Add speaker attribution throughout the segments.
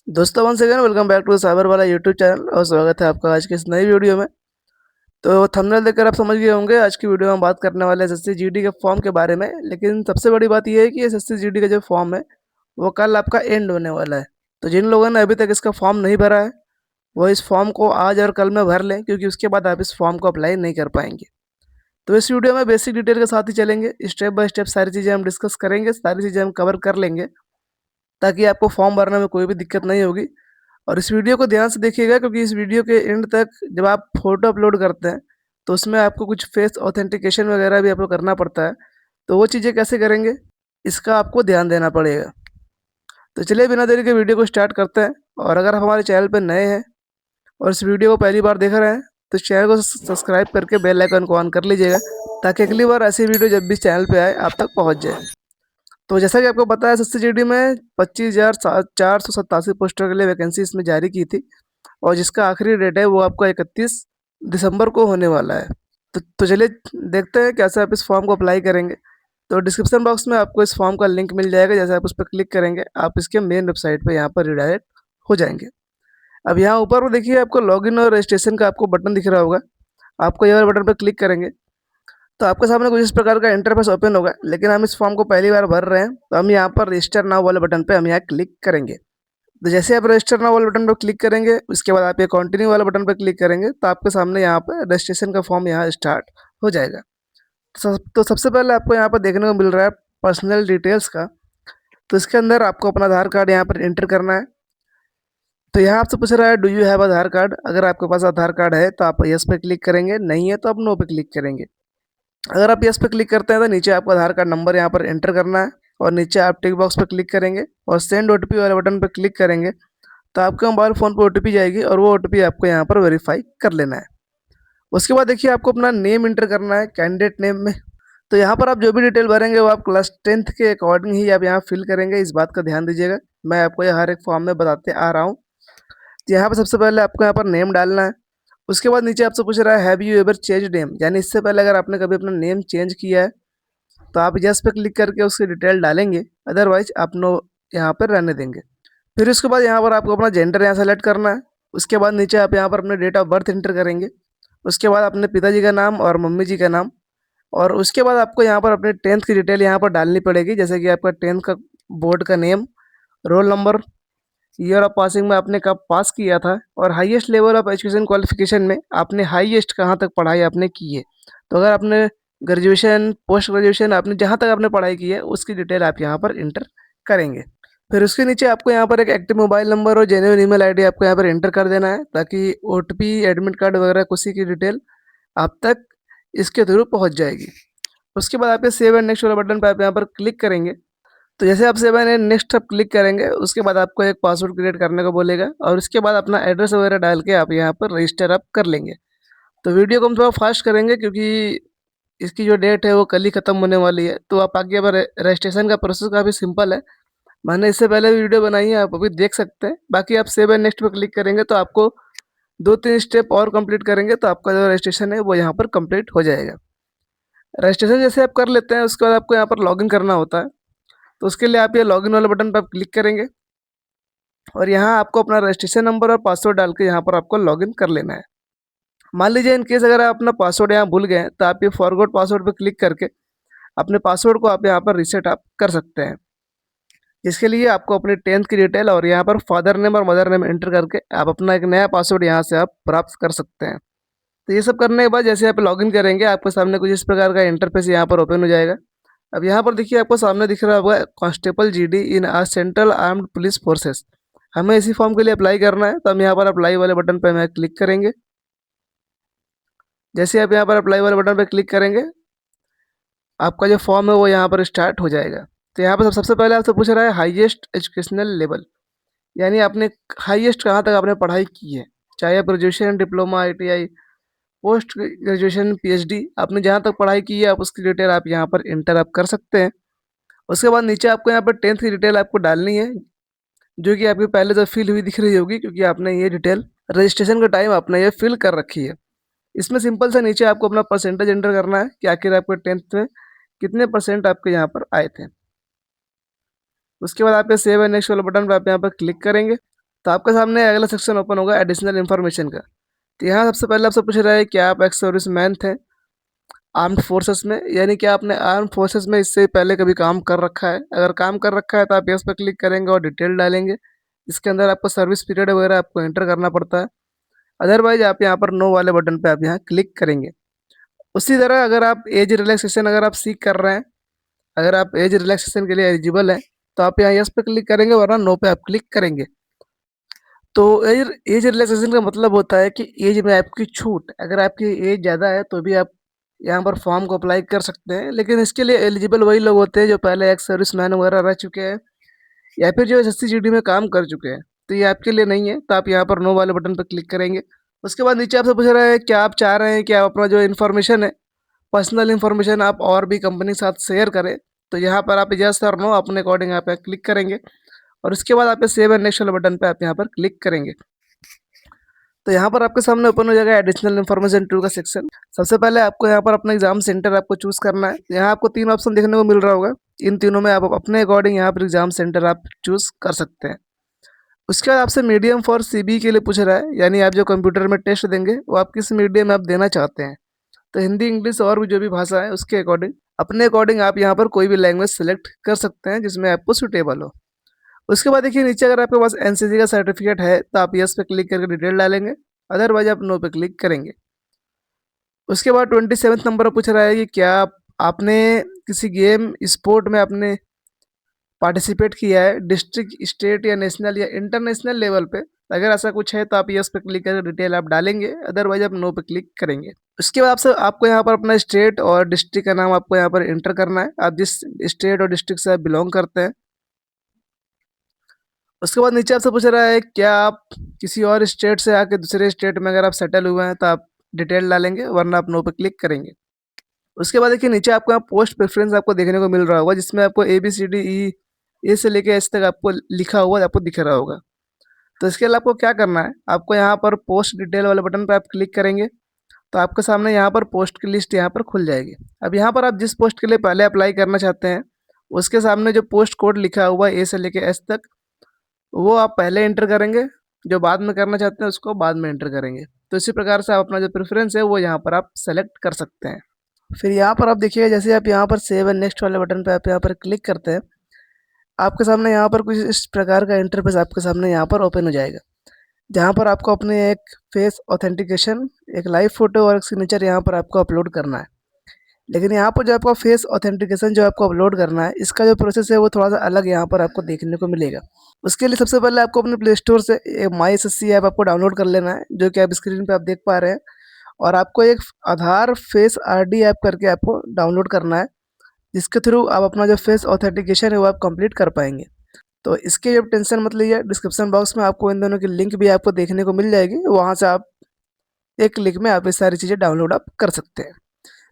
Speaker 1: दोस्तों once again welcome back to cyber वाला YouTube channel और स्वागत है आपका आज की इस नई वीडियो में। तो थंबनेल देखकर आप समझ गए होंगे आज की वीडियो में हम बात करने वाले हैं एसएससी जीडी के फॉर्म के बारे में। लेकिन सबसे बड़ी बात यह है कि एसएससी जीडी का जो फॉर्म है वो कल आपका एंड होने वाला है। तो जिन लोगों ने अभी तक इसका फॉर्म नहीं भरा है वो इस फॉर्म को आज और कल में भर लें, क्योंकि उसके बाद आप इस फॉर्म को अप्लाई नहीं कर पाएंगे। तो इस वीडियो में बेसिक डिटेल के साथ ही चलेंगे, स्टेप बाय स्टेप सारी चीज़ें हम डिस्कस करेंगे, सारी चीज़ें हम कवर कर लेंगे ताकि आपको फॉर्म भरने में कोई भी दिक्कत नहीं होगी। और इस वीडियो को ध्यान से देखिएगा, क्योंकि इस वीडियो के एंड तक जब आप फ़ोटो अपलोड करते हैं तो उसमें आपको कुछ फेस ऑथेंटिकेशन वगैरह भी आपको करना पड़ता है। तो वो चीज़ें कैसे करेंगे इसका आपको ध्यान देना पड़ेगा। तो चलिए बिना देरी के वीडियो को स्टार्ट करते हैं। और अगर आप हमारे चैनल पर नए हैं और इस वीडियो को पहली बार देख रहे हैं तो चैनल को सब्सक्राइब करके बेल आइकन को ऑन कर लीजिएगा, ताकि अगली बार ऐसी वीडियो जब भी चैनल पे आए आप तक पहुंच जाए। तो जैसा कि आपको पता है एसएससी जीडी में 25,487 पोस्टों के लिए वैकेंसी इसमें जारी की थी, और जिसका आखिरी डेट है वो आपका 31 दिसंबर को होने वाला है। तो चलिए देखते हैं कैसे आप इस फॉर्म को अप्लाई करेंगे। तो डिस्क्रिप्शन बॉक्स में आपको इस फॉर्म का लिंक मिल जाएगा। जैसे आप उस पर क्लिक करेंगे आप इसके मेन वेबसाइट पर यहाँ पर रिडायरेक्ट हो जाएंगे। अब यहाँ ऊपर को देखिए आपको लॉगिन और रजिस्ट्रेशन का आपको बटन दिख रहा होगा। आपको ये वाले बटन पर क्लिक करेंगे तो आपके सामने कुछ इस प्रकार का इंटरफेस ओपन होगा। लेकिन हम इस फॉर्म को पहली बार भर रहे हैं तो हम यहाँ पर रजिस्टर नाउ वाले बटन पे हम यहाँ क्लिक करेंगे। तो जैसे आप रजिस्टर नाउ वाले बटन पर क्लिक करेंगे उसके बाद आप ये कंटिन्यू वाले बटन पर क्लिक करेंगे तो आपके सामने यहाँ पर रजिस्ट्रेशन का फॉर्म यहाँ स्टार्ट हो जाएगा। तो सबसे पहले आपको यहाँ पर देखने को मिल रहा है पर्सनल डिटेल्स का। तो इसके अंदर आपको अपना आधार कार्ड यहाँ पर एंटर करना है। तो यहाँ आपसे पूछ रहा है do you have Aadhaar card. अगर आपके पास आधार कार्ड है तो आप यस पे क्लिक करेंगे, नहीं है तो आप नो पे क्लिक करेंगे। अगर आप यस पे क्लिक करते हैं तो नीचे आपका आधार कार्ड नंबर यहाँ पर एंटर करना है, और नीचे आप टिक बॉक्स पे क्लिक करेंगे और सेंड ओटीपी वाले बटन पे क्लिक करेंगे तो आपके मोबाइल फ़ोन पे ओटीपी जाएगी और वो ओटीपी आपको यहाँ पर वेरीफाई कर लेना है। उसके बाद देखिए आपको अपना नेम इंटर करना है कैंडिडेट नेम में। तो यहाँ पर आप जो भी डिटेल भरेंगे वो आप क्लास 10th के अकॉर्डिंग ही आप यहाँ फिल करेंगे, इस बात का ध्यान दीजिएगा। मैं आपको ये हर एक फॉर्म में बताते आ रहा हूँ। तो यहाँ पर सबसे पहले आपको यहाँ पर नेम डालना है। उसके बाद नीचे आपसे पूछ रहा है have you ever change name, यानी इससे पहले अगर आपने कभी अपना नेम चेंज किया है तो आप यस पे क्लिक करके उसकी डिटेल डालेंगे, अदरवाइज आप नो यहाँ पर रहने देंगे। फिर उसके बाद यहाँ पर आपको अपना जेंडर यहाँ सेलेक्ट करना है। उसके बाद नीचे आप यहाँ पर अपने डेट ऑफ बर्थ इंटर करेंगे। उसके बाद अपने पिताजी का नाम और मम्मी जी का नाम। और उसके बाद आपको यहाँ पर अपने 10th की डिटेल यहाँ पर डालनी पड़ेगी, जैसे कि आपका 10th का बोर्ड का name, roll number, year of passing में आपने कब पास किया था, और highest level of education qualification में आपने हाईएस्ट कहाँ तक पढ़ाई आपने की है। तो अगर आपने ग्रेजुएशन, पोस्ट ग्रेजुएशन, आपने जहाँ तक आपने पढ़ाई की है उसकी डिटेल आप यहाँ पर इंटर करेंगे। फिर उसके नीचे आपको यहाँ पर एक एक्टिव मोबाइल नंबर और जेन्युइन ईमेल आईडी आपको यहाँ पर एंटर कर देना है, ताकि ओटीपी, एडमिट कार्ड वगैरह किसी की डिटेल आप तक इसके थ्रू पहुँच जाएगी। उसके बाद आप ये सेव एंड नेक्स्ट वाला बटन पर आप यहाँ पर क्लिक करेंगे। तो जैसे आप सेव एंड नेक्स्ट आप क्लिक करेंगे उसके बाद आपको एक पासवर्ड क्रिएट करने को बोलेगा, और उसके बाद अपना एड्रेस वगैरह डाल के आप यहाँ पर रजिस्टर आप कर लेंगे। तो वीडियो को हम थोड़ा फास्ट करेंगे क्योंकि इसकी जो डेट है वो कल ही ख़त्म होने वाली है। तो आप आगे अब रजिस्ट्रेशन का प्रोसेस काफ़ी सिंपल है। मैंने इससे पहले भी वीडियो बनाई है, आप अभी देख सकते हैं। बाकी आप सेव एंड नेक्स्ट पे क्लिक करेंगे तो आपको 2-3 स्टेप और कंप्लीट करेंगे तो आपका जो रजिस्ट्रेशन है वो यहाँ पर कंप्लीट हो जाएगा। रजिस्ट्रेशन जैसे आप कर लेते हैं उसके बाद आपको यहाँ पर लॉगिन करना होता है। तो उसके लिए आप ये लॉगिन वाले बटन पर आप क्लिक करेंगे और यहाँ आपको अपना रजिस्ट्रेशन नंबर और पासवर्ड डाल के यहाँ पर आपको लॉगिन कर लेना है। मान लीजिए इन केस अगर आप अपना पासवर्ड यहाँ भूल गए तो आप ये फॉरगॉट पासवर्ड पर क्लिक करके अपने पासवर्ड को आप यहाँ पर रीसेट आप कर सकते हैं। इसके लिए आपको अपनी 10th की डिटेल और यहाँ पर फादर नेम और मदर नेम एंटर करके आप अपना एक नया पासवर्ड यहाँ से आप प्राप्त कर सकते हैं। तो ये सब करने के बाद जैसे आप लॉगिन करेंगे आपके सामने कुछ इस प्रकार का इंटरफेस यहाँ पर ओपन हो जाएगा। अब यहाँ पर देखिए आपको सामने दिख रहा होगा constable GD in a central armed police forces. हमें इसी फॉर्म के लिए अप्लाई करना है तो हम यहाँ पर अप्लाई वाले बटन पर हमें क्लिक करेंगे। जैसे आप यहाँ पर अप्लाई वाले बटन पर क्लिक करेंगे आपका जो फॉर्म है वो यहाँ पर स्टार्ट हो जाएगा। तो यहाँ पर सबसे पहले आपसे पूछ रहा है हाईएस्ट एजुकेशनल लेवल, यानी आपने हाईएस्ट कहाँ तक आपने पढ़ाई की है, चाहे आप graduation, diploma, ITI, post graduation, PhD, आपने जहाँ तक पढ़ाई की है आप उसकी डिटेल आप यहाँ पर इंटर आप कर सकते हैं। उसके बाद नीचे आपको यहाँ पर 10th की डिटेल आपको डालनी है, जो कि आपकी पहले से फिल हुई दिख रही होगी, क्योंकि आपने ये डिटेल रजिस्ट्रेशन के टाइम आपने ये फिल कर रखी है। इसमें सिंपल सा नीचे आपको अपना परसेंटेज एंटर करना है कि आखिर आपके 10th में कितने परसेंट आपके यहाँ पर आए थे। उसके बाद आप ये सेव एंड नेक्स्ट वाला बटन पर आप यहाँ पर क्लिक करेंगे तो आपके सामने अगला सेक्शन ओपन होगा एडिशनल इन्फॉर्मेशन का। तो यहाँ सबसे पहले आपसे पूछ रहा है कि आप एक्स सर्विसमैन थे आर्म्ड फोर्सेस में, यानी कि आपने आर्म्ड फोर्सेस में इससे पहले कभी काम कर रखा है। अगर काम कर रखा है तो आप यस पे क्लिक करेंगे और डिटेल डालेंगे। इसके अंदर आपको सर्विस पीरियड वगैरह आपको एंटर करना पड़ता है। अदरवाइज आप यहाँ पर नो वाले बटन पे आप यहाँ क्लिक करेंगे। उसी तरह अगर आप एज रिलैक्सेशन अगर आप सीख कर रहे हैं, अगर आप एज रिलैक्सेशन के लिए एलिजिबल हैं, तो आप यहाँ यस पे क्लिक करेंगे, वरना नो पे आप क्लिक करेंगे। तो एज एज रिलैक्सेशन का मतलब होता है कि एज में आपकी छूट। अगर आपकी एज ज़्यादा है तो भी आप यहाँ पर फॉर्म को अप्लाई कर सकते हैं, लेकिन इसके लिए एलिजिबल वही लोग होते हैं जो पहले एक्स सर्विसमैन वगैरह रह चुके हैं या फिर जो एसएससी-जीडी में काम कर चुके हैं। तो ये आपके लिए नहीं है, तो आप यहाँ पर नो वाले बटन पर क्लिक करेंगे। उसके बाद नीचे आपसे पूछ रहा है क्या आप चाह रहे हैं कि आप अपना जो इन्फॉर्मेशन है, पर्सनल इन्फॉर्मेशन आप और भी कंपनी के साथ शेयर करें। तो यहाँ पर आप यस और नो अपने अकॉर्डिंग यहाँ पे क्लिक करेंगे और उसके बाद आप सेव एंड नेक्स्ट वाले बटन पे आप यहाँ पर क्लिक करेंगे। तो यहाँ पर आपके सामने ओपन हो जाएगा एडिशनल इन्फॉर्मेशन 2 का सेक्शन। सबसे पहले आपको यहाँ पर अपना एग्जाम सेंटर आपको चूज़ करना है। यहाँ आपको 3 ऑप्शन देखने को मिल रहा होगा। इन तीनों में आप अपने अकॉर्डिंग यहाँ पर एग्जाम सेंटर आप चूज़ कर सकते हैं। उसके बाद आपसे मीडियम फॉर सीबी के लिए पूछ रहा है, यानी आप जो कंप्यूटर में टेस्ट देंगे वो आप किस मीडियम में आप देना चाहते हैं। तो हिंदी, इंग्लिश और भी जो भी भाषा है उसके अकॉर्डिंग अपने अकॉर्डिंग आप यहाँ पर कोई भी लैंग्वेज सेलेक्ट कर सकते हैं जिसमें आपको सूटेबल हो। उसके बाद देखिए नीचे अगर आपके पास एनसीसी का सर्टिफिकेट है तो आप यस पे क्लिक करके डिटेल डालेंगे, अदरवाइज आप नो पे क्लिक करेंगे। उसके बाद 27 नंबर पर पूछ रहा है कि क्या आपने किसी गेम स्पोर्ट में आपने पार्टिसिपेट किया है डिस्ट्रिक्ट, स्टेट या नेशनल या इंटरनेशनल लेवल पे। अगर ऐसा कुछ है तो आप यस पे क्लिक करके डिटेल आप डालेंगे, अदरवाइज आप नो पे क्लिक करेंगे। उसके बाद आपसे आपको यहाँ पर अपना स्टेट और डिस्ट्रिक्ट का नाम आपको यहाँ पर एंटर करना है, आप जिस स्टेट और डिस्ट्रिक्ट से आप बिलोंग करते हैं। उसके बाद नीचे आपसे पूछ रहा है क्या आप किसी और स्टेट से आके दूसरे स्टेट में अगर आप सेटल हुए हैं तो आप डिटेल डालेंगे, वरना आप नो पे क्लिक करेंगे। उसके बाद देखिए नीचे आपको यहाँ पोस्ट प्रेफरेंस आपको देखने को मिल रहा होगा, जिसमें आपको ABCDE ए से लेके एस तक आपको लिखा हुआ आपको दिख रहा होगा। तो इसके लिए आपको क्या करना है, आपको यहाँ पर पोस्ट डिटेल वाले बटन पर आप क्लिक करेंगे तो आपके सामने यहाँ पर पोस्ट की लिस्ट यहाँ पर खुल जाएगी। अब यहाँ पर आप जिस पोस्ट के लिए पहले अप्लाई करना चाहते हैं उसके सामने जो पोस्ट कोड लिखा हुआ है ए से लेके एस तक, वो आप पहले एंटर करेंगे, जो बाद में करना चाहते हैं उसको बाद में एंटर करेंगे। तो इसी प्रकार से आप अपना जो प्रेफरेंस है वो यहाँ पर आप सेलेक्ट कर सकते हैं। फिर यहाँ पर आप देखिएगा जैसे आप यहाँ पर सेव एंड नेक्स्ट वाले बटन पे आप यहाँ पर क्लिक करते हैं, आपके सामने यहाँ पर कुछ इस प्रकार का इंटरफेस आपके सामने यहाँ पर ओपन हो जाएगा, जहाँ पर आपको अपने एक फेस ऑथेंटिकेशन, एक लाइव फोटो और एक सिग्नेचर यहाँ पर आपको अपलोड करना है। लेकिन यहाँ पर जो आपका फेस ऑथेंटिकेशन जो आपको अपलोड करना है, इसका जो प्रोसेस है वो थोड़ा सा अलग यहाँ पर आपको देखने को मिलेगा। उसके लिए सबसे पहले आपको अपने प्ले स्टोर से माई एसएससी ऐप आपको डाउनलोड कर लेना है, जो कि आप स्क्रीन पे आप देख पा रहे हैं। और आपको एक आधार फेस आरडी ऐप करके आपको डाउनलोड करना है, जिसके थ्रू आप अपना जो फेस ऑथेंटिकेशन है वो आप कंप्लीट कर पाएंगे। तो इसके अब टेंशन मत लीजिए, डिस्क्रिप्शन बॉक्स में आपको इन दोनों की लिंक भी आपको देखने को मिल जाएगी, वहाँ से आप एक क्लिक में आप ये सारी चीज़ें डाउनलोड आप कर सकते हैं।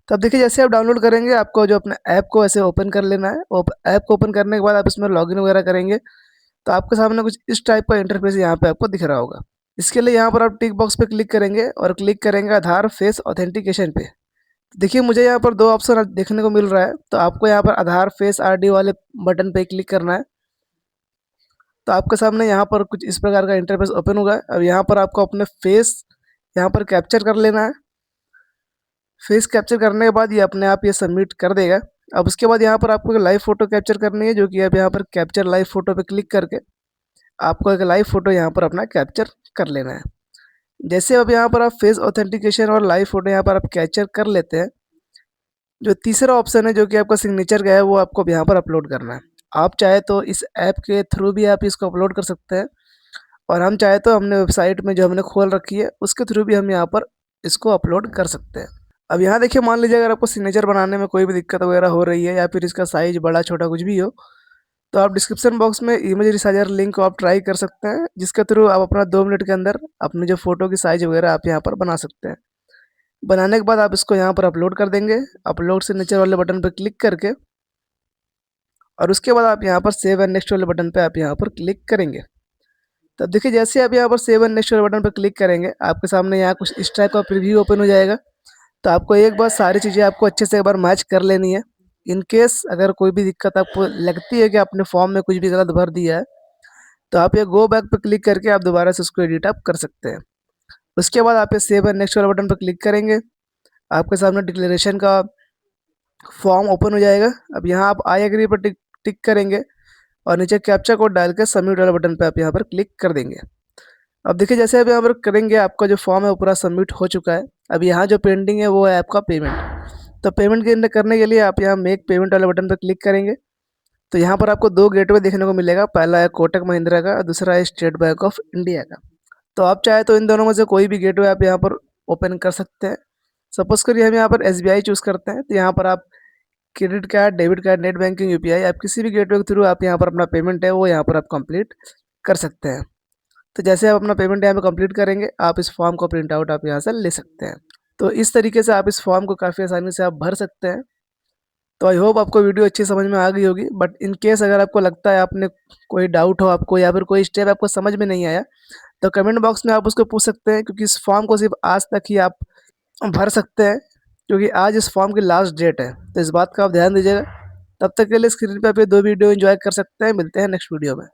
Speaker 1: तो अब देखिए जैसे आप डाउनलोड करेंगे आपको जो अपने ऐप को ऐसे ओपन कर लेना है। ऐप को ओपन करने के बाद आप इसमें लॉगिन वगैरह करेंगे तो आपके सामने कुछ इस टाइप का इंटरफेस यहाँ पे आपको दिख रहा होगा। इसके लिए यहाँ पर आप टिक बॉक्स पे क्लिक करेंगे और क्लिक करेंगे आधार फेस ऑथेंटिकेशन पे। देखिए मुझे यहाँ पर दो ऑप्शन देखने को मिल रहा है, तो आपको यहाँ पर आधार फेस आरडी वाले बटन पे क्लिक करना है। तो आपके सामने यहाँ पर कुछ इस प्रकार का इंटरफेस ओपन होगा। अब यहाँ पर आपको अपने फेस यहाँ पर कैप्चर कर लेना है। फेस कैप्चर करने के बाद ये अपने आप ये सबमिट कर देगा। अब उसके बाद यहाँ पर आपको एक लाइव फोटो कैप्चर करनी है, जो कि अब यहाँ पर कैप्चर लाइव फोटो पे क्लिक करके आपको एक लाइव फोटो यहाँ पर अपना कैप्चर कर लेना है। जैसे अब यहाँ पर आप फेस ऑथेंटिकेशन और लाइव फोटो यहाँ पर आप कैप्चर कर लेते हैं, जो तीसरा ऑप्शन है जो कि आपका सिग्नेचर का है वो आपको अब यहाँ पर अपलोड करना है। आप चाहे तो इस ऐप के थ्रू भी आप इसको अपलोड कर सकते हैं, और हम चाहे तो हमने वेबसाइट में जो हमने खोल रखी है उसके थ्रू भी हम यहाँ पर इसको अपलोड कर सकते हैं। अब यहाँ देखिए मान लीजिए अगर आपको सिग्नेचर बनाने में कोई भी दिक्कत वगैरह हो रही है या फिर इसका साइज़ बड़ा छोटा कुछ भी हो, तो आप डिस्क्रिप्शन बॉक्स में इमेज रिसाइजर लिंक को आप ट्राई कर सकते हैं, जिसके थ्रू आप अपना 2 मिनट के अंदर अपनी जो फ़ोटो की साइज़ वगैरह आप यहाँ पर बना सकते हैं। बनाने के बाद आप इसको यहाँ पर अपलोड कर देंगे, अपलोड सिग्नेचर वाले बटन पर क्लिक करके, और उसके बाद आप यहाँ पर सेव एंड नेक्स्ट वाले बटन पे आप यहाँ पर क्लिक करेंगे। तब देखिए जैसे आप यहाँ पर सेव एंड नेक्स्ट वाले बटन पर क्लिक करेंगे, आपके सामने यहाँ कुछ इस टाइप का प्रीव्यू ओपन हो जाएगा। तो आपको एक बार सारी चीज़ें आपको अच्छे से एक बार मैच कर लेनी है। इन केस अगर कोई भी दिक्कत आपको लगती है कि आपने फॉर्म में कुछ भी गलत भर दिया है, तो आप ये गो बैक पे क्लिक करके आप दोबारा से उसको एडिट आप कर सकते हैं। उसके बाद आप ये सेव एंड नेक्स्ट वाला बटन पर क्लिक करेंगे, आपके सामने डिक्लेरेशन का फॉर्म ओपन हो जाएगा। अब यहाँ आप आई एग्री पर टिक टिक करेंगे और नीचे कैप्चा कोड डाल के सबमिट वाला बटन पे आप यहाँ पर क्लिक कर देंगे। अब देखिए जैसे आप यहाँ पर करेंगे आपका जो फॉर्म है वो पूरा सबमिट हो चुका है। अब यहाँ जो पेंडिंग है वो है आपका पेमेंट। तो पेमेंट करने के लिए आप यहाँ मेक पेमेंट वाले बटन पर क्लिक करेंगे। तो यहाँ पर आपको 2 गेटवे देखने को मिलेगा, पहला है कोटक महिंद्रा का और दूसरा है स्टेट बैंक ऑफ इंडिया का। तो आप चाहे तो इन दोनों में से कोई भी गेटवे आप यहाँ पर ओपन कर सकते हैं। सपोज़ करिए हम यहाँ पर एसबीआई चूज़ करते हैं, तो यहाँ पर आप credit card, debit card, net banking, UPI आप किसी भी गेटवे के थ्रू आप यहाँ पर अपना पेमेंट है वो यहाँ पर आप कंप्लीट कर सकते हैं। तो जैसे आप अपना पेमेंट यहाँ पे कंप्लीट करेंगे, आप इस फॉर्म को प्रिंट आउट आप यहाँ से ले सकते हैं। तो इस तरीके से आप इस फॉर्म को काफ़ी आसानी से आप भर सकते हैं। तो आई होप आपको वीडियो अच्छी समझ में आ गई होगी, बट इन केस अगर आपको लगता है आपने कोई डाउट हो आपको या फिर कोई स्टेप आपको समझ में नहीं आया, तो कमेंट बॉक्स में आप उसको पूछ सकते हैं, क्योंकि इस फॉर्म को सिर्फ आज तक ही आप भर सकते हैं, क्योंकि आज इस फॉर्म की लास्ट डेट है। तो इस बात का आप ध्यान दीजिएगा। तब तक के लिए स्क्रीन पे आप ये 2 वीडियो एंजॉय कर सकते हैं। मिलते हैं नेक्स्ट वीडियो में।